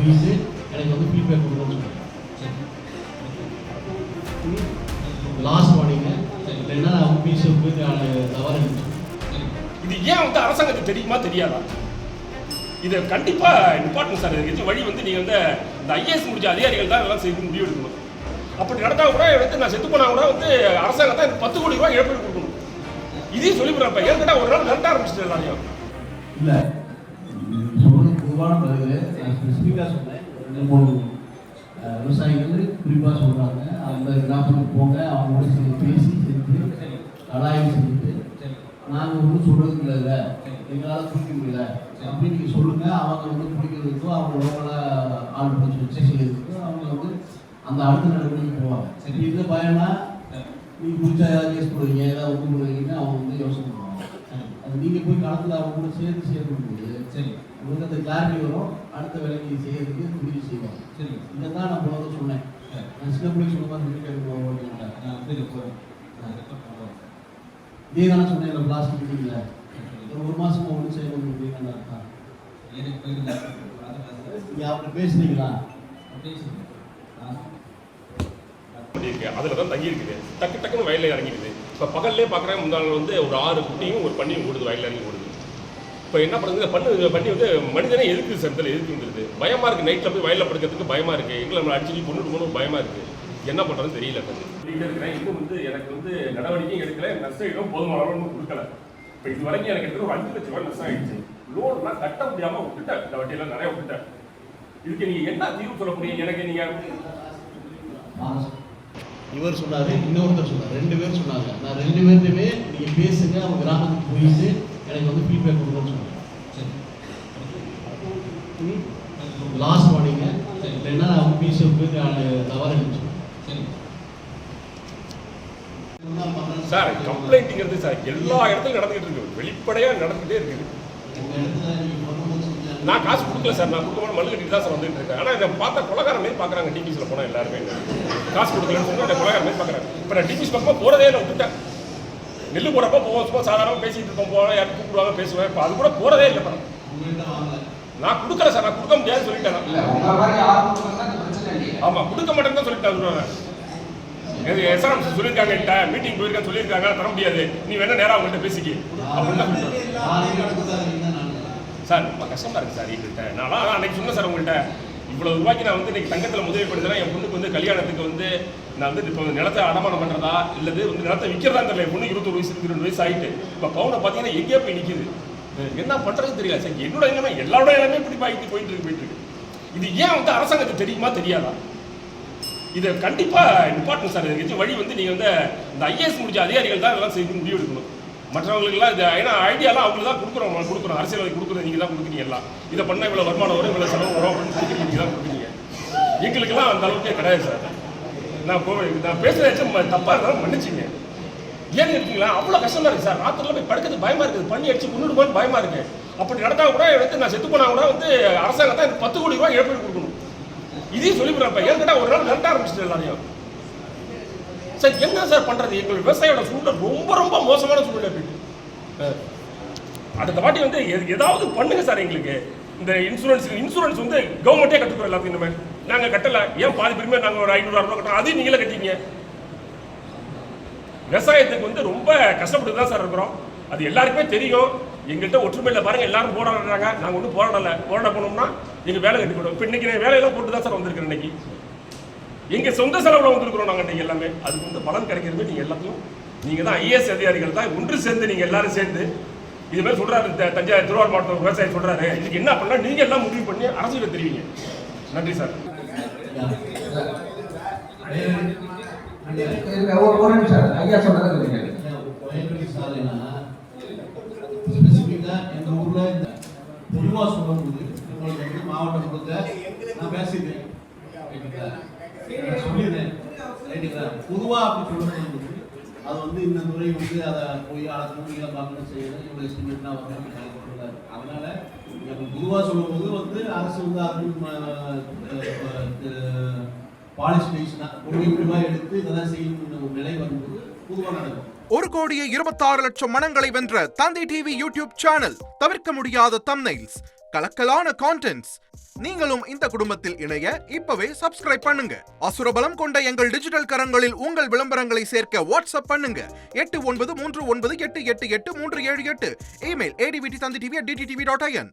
எனக்கு வந்து ஃபீட்பேக் கொடுக்கணும்னு சொன்னேன். லாஸ்ட் வார்னிங்க இல்லைன்னா ஆஃபீஸுக்கு தவறு இருந்துச்சு. இது ஏன் வந்து அரசாங்கத்துக்கு தெரியுமா தெரியாதா? இதை கண்டிப்பா நிப்பாட்டணும் சார். இதுக்கு வழி வந்து நீங்க வந்து இந்த ஐஏஎஸ் முடிச்ச அதிகாரிகள் தான் இதெல்லாம் செய்து முடிவு எடுக்கணும். அப்படி நடந்தா கூட வந்து நான் செத்து போனா கூட வந்து அரசாங்கம் தான் 10 கோடி ரூபாய் இழப்பீடு கொடுக்கணும். இதையும் சொல்லிவிடுறப்ப ஏற்கனவே ஒரு நாள் நடத்த ஆரம்பிச்சிட்டு எல்லாரையும் இல்லை சொல்றது பொதுவான பதில். நான் ஸ்பெசிஃபிக்காக சொன்னேன். 2-3 விவசாயிகள் குறிப்பாக சொல்கிறாங்க, அந்த கிராமத்துக்கு போங்க, அவங்களோட பேசி செஞ்சு கலாயம் செஞ்சுட்டு நாங்கள் ஒன்றும் சொல்கிறது இல்லை, எங்களால் பிடிக்க முடியல அப்படின்னு நீங்கள் சொல்லுங்கள். அவங்க வந்து பிடிக்கிறதுக்கோ அவங்களோட ஆள் பிடிச்சி வச்சு செய்யறதுக்கோ அவங்க வந்து அந்த அடுத்த நடவடிக்கை போவாங்க. சரி, இந்த பயனா நீங்கள் பிடிச்சா ஏதாவது கேஸ் போடுவீங்க, ஏதாவது ஒன்று போடுவீங்கன்னா அவங்க வந்து யோசனை பண்ணுவாங்க. அது நீங்கள் போய் களத்தில் அவங்க கூட சேர்ந்து சேர்க்கும்போது சரி உங்களுக்கு அந்த கிளாரிட்டி வரும். அடுத்த வேலைக்கு செய்யறதுக்கு முடிவு செய்வாங்க. சரி, இதை தான் நான் போனதை சொன்னேன். நான் சின்ன பிள்ளைங்க சொன்ன மாதிரி இதே தானே சொன்னேன். இல்லை பிளாஸ்டிக் மீட்டிங்கில் ஒரு மாதமாக ஒன்று செய்யணும் அப்படின்னு இருக்கா? நீங்கள் அவங்க பேசுனீங்களா? அதில் தான் தங்கி இருக்குது. டக்குன்னு வயலில் இறங்கிடுது. இப்போ பகல்லே பார்க்குறேன், முந்தாள் வந்து ஒரு 6 குட்டியும் ஒரு பண்ணியும் ஓடுது, வயலில் இறங்கி ஓடுது. இப்போ என்ன பண்ணுறது? பண்ணி வந்து மனிதனே எதுக்கு சந்தத்தில் எதுக்கு வந்துடுது? பயமாக இருக்குது. நைட்டில் போய் வயலில் படுக்கிறதுக்கு பயமாக இருக்குது. எங்களை நம்ம அடிச்சு கொண்டுட்டு போகணும் பயமாக இருக்குது. என்ன பண்ணுறதுன்னு தெரியல. சொல்லிகிட்டே இருக்கிறேன். இன்னும் வந்து எனக்கு வந்து நடவடிக்கையும் எடுக்கல, நஷ்டம் போதுமான அளவு கொடுக்கல. இப்போ இது வரைக்கும் எனக்கு எடுத்து ஒரு 5 லட்சம் ரூபாய் நஷ்டம் ஆகிடுச்சு. லோன்லாம் கட்ட முடியாமல் விட்டுட்டேன். இந்த வட்டியெல்லாம் நிறைய விட்டுட்டேன். இதுக்கு நீங்கள் என்ன தீர்வு சொல்ல முடியும்? எனக்கு நீங்கள் இவர் சொன்னார், இன்னொருத்தர் சொன்னார், 2 பேர் சொன்னாங்க. நான் 2 பேர்த்தையுமே நீங்கள் பேசுங்க, அவங்க கிராமத்துக்கு போயிட்டு எனக்கு வந்து ஃபீட்பேக் கொடுக்கணும்னு சொன்னேன். சரி, லாஸ்ட் வார்னிங்க இல்லைன்னா ஆஃபீஸுக்கு தவறு இருந்துச்சு. சார் கம்ப்ளைண்ட்டுங்கிறது சார் எல்லா இடத்துலையும் நடந்துகிட்டு இருக்கு. வெளிப்படையாக நடந்துகிட்டே இருக்குது. நான் காசு கொடுக்கல சார். நான் கொடுக்க மல்லு கட்டிட்டு தான் சார் வந்துட்டு இருக்கேன். ஆனால் இதை பார்த்தா கொலகார மாதிரி பார்க்குறாங்க. டிபிஸில் போனால் எல்லாருமே காசு கொடுக்கலன்னு சொன்னால் கொலகார மாதிரி பார்க்குறாங்க. இப்போ நான் டிபிஸ் பக்கம் போகிறதே இல்லை, விட்டுட்டேன். நெல் போகிறப்ப போவோம், சும்மா சாதாரணமாக பேசிகிட்டு இருக்கோம், போவேன், யாரும் கூப்பிடுவாங்க, பேசுவேன். இப்போ அது கூட போகிறதே இல்லை. படம் நான் கொடுக்கல சார். நான் கொடுக்க முடியாதுன்னு சொல்லிட்டேன். ஆமாம், கொடுக்க மாட்டேன்னு தான் சொல்லிட்டேன். எஸ்ஆர்எம் சொல்லியிருக்காங்க, மீட்டிங் போயிருக்கான்னு சொல்லியிருக்காங்க, தர முடியாது, நீ வேணா நேராக அவங்கள்ட்ட பேசிக்கி அப்படின்னு சார். ரொம்ப கஷ்டமாக இருக்குது சார் எங்கள்கிட்ட. நான் அன்றைக்கி சொன்னேன் சார் உங்கள்கிட்ட, இவ்வளோ ரூபாய்க்கு நான் வந்து இன்றைக்கி தங்கத்தில் முதலீடு பண்ணுறேன். என் பொண்ணுக்கு வந்து கல்யாணத்துக்கு வந்து நான் வந்து இப்போ நிலத்தை அடமானம் பண்ணுறதா இல்லது வந்து நிலத்தை விற்கிறதா தெரியல. என் பொண்ணு 21 வயசு 22 வயசு ஆகிட்டு இப்போ பவுனை பார்த்தீங்கன்னா எங்கேயோ போய் நிற்கிது. என்ன பண்ணுறதுன்னு தெரியல சார். என்னோட எல்லாமே எல்லாரோட எல்லாமே இப்படி போயிட்டு இருக்கு. இது ஏன் வந்து அரசாங்கத்துக்கு தெரியுமா தெரியாதா? இதை கண்டிப்பாக நிப்பாட்டணும் சார். இதுக்கு வழி வந்து நீங்கள் வந்து இந்த ஐஏஎஸ் முடிச்ச அதிகாரிகள் தான் இதெல்லாம் செய்து முடிவு எடுக்கணும். மற்றவங்களுக்குலாம் இது ஏன்னா ஐடியாலாம் அவங்களுக்கு தான் கொடுக்குறோம். அரசியல் கொடுக்குறது நீங்கள் தான் கொடுக்குறீங்க. எல்லாம் இதை பண்ணால் இவ்வளோ வருமானம் வரும், இவ்வளோ செலவு வரும் அப்படின்னு கொடுக்குறீங்க, நீங்கள் தான் கொடுக்குறீங்க. எங்களுக்கெல்லாம் அந்த அளவுக்கே கிடையாது சார். நான் பேசுகிறேன் தப்பாக இருந்தாலும் மன்னிச்சிங்க. ஏன்னு இருக்கீங்களா? அவ்வளோ கஷ்டமாக இருக்குது சார். ராத்திரில போய் படுக்கிறது பயமாக இருக்குது. பண்ணி அடிச்சு கொண்டுட்டு பயமாக இருக்குது. அப்படி நடந்தால் கூட வந்து நான் செத்து போனால் கூட வந்து அரசாங்கம் தான் 10 கோடி ரூபாய் இழப்பீடு கொடுக்கணும். இதையும் சொல்லிவிடுறப்ப ஏற்கனவே ஒரு நாள் நடத்த ஆரம்பிச்சிட்டு எல்லாரையும் சார். என்ன சார் பண்ணுறது? எங்கள் விவசாயியோட சூழ்நிலை ரொம்ப மோசமான சூழ்நிலை போயிட்டு. அடுத்த வாட்டி வந்து ஏதாவது பண்ணுங்க சார். எங்களுக்கு இந்த இன்சூரன்ஸ் வந்து கவர்மெண்ட்டே கட்டுக்கிறோம் எல்லாத்தையும். இந்த மாதிரி நாங்கள் கட்டலை. ஏன் பாதி பெருமையாக நாங்கள் ஒரு 500 ரூபா கட்டுறோம், அதையும் நீங்களே கட்டிங்க. விவசாயத்துக்கு வந்து ரொம்ப கஷ்டப்பட்டு தான் சார் இருக்கிறோம். அது எல்லாருக்குமே தெரியும். எங்கள்கிட்ட ஒற்றுமையில் பாருங்கள், எல்லாரும் போராடுறாங்க. நாங்கள் ஒன்றும் போராட போனோம்னா எங்கள் வேலை கட்டிவிடும். இப்போ இன்றைக்கி வேலையெல்லாம் போட்டு தான் சார் வந்திருக்கிறேன். இன்றைக்கி எங்கள் சொந்த செலவில் வந்துருக்குறோம் நாங்கள். இன்றைக்கி எல்லாமே அதுக்கு வந்து பலன் கிடைக்கிறது நீங்கள் எல்லாத்தையும் நீங்கள் தான் ஐஏஎஸ் அதிகாரிகள் தான் ஒன்று சேர்ந்து நீங்கள் எல்லாரும் சேர்ந்து இதுமாதிரி சொல்கிறாரு. தஞ்சாவூர் திருவாரூர் மாவட்ட விவசாயி சொல்கிறாரு, இதுக்கு என்ன பண்ணலாம் நீங்கள் எல்லாம் முடிவு பண்ணி அரசியலை தெரிவிங்க. நன்றி சார். ஐயா சொன்னது எங்கள் ஊரில் இந்த பொதுவாக சொல்லும்போது உங்களுக்கு வந்து மாவட்டம் கொடுத்த நான் பேசிட்டேன் சொல்லிடுறேன் ரைட்டுங்களா. பொதுவாக அப்படி சொல்லும்போது அது வந்து இந்த துறை வந்து அதை போய் கூலிகளை பார்க்கணும் செய்யணும், இவ்வளோ எஸ்டிமேட்லாம் வந்து அதனால பொதுவாக சொல்லும்போது வந்து அரசு வந்து அது பாலிசி பேசினா ஒரு எடுத்து இதெல்லாம் செய்யணும் ஒரு நிலை வரும்போது பொதுவாக நடக்கும். 1,26,00,000 மனங்களை வென்ற தந்தை டிவி யூடியூப் சேனல். தவிர்க்க முடியாத தம்ப்நெயில்ஸ், கலக்கலான கான்டென்ட்ஸ். நீங்களும் இந்த குடும்பத்தில் இணைய இப்பவே சப்ஸ்கிரைப் பண்ணுங்க. அசுரபலம் கொண்ட எங்கள் டிஜிட்டல் கரங்களில் உங்கள் விளம்பரங்களை சேர்க்க வாட்ஸ்அப் பண்ணுங்க. 893988883778. Email advtv@dttv.in.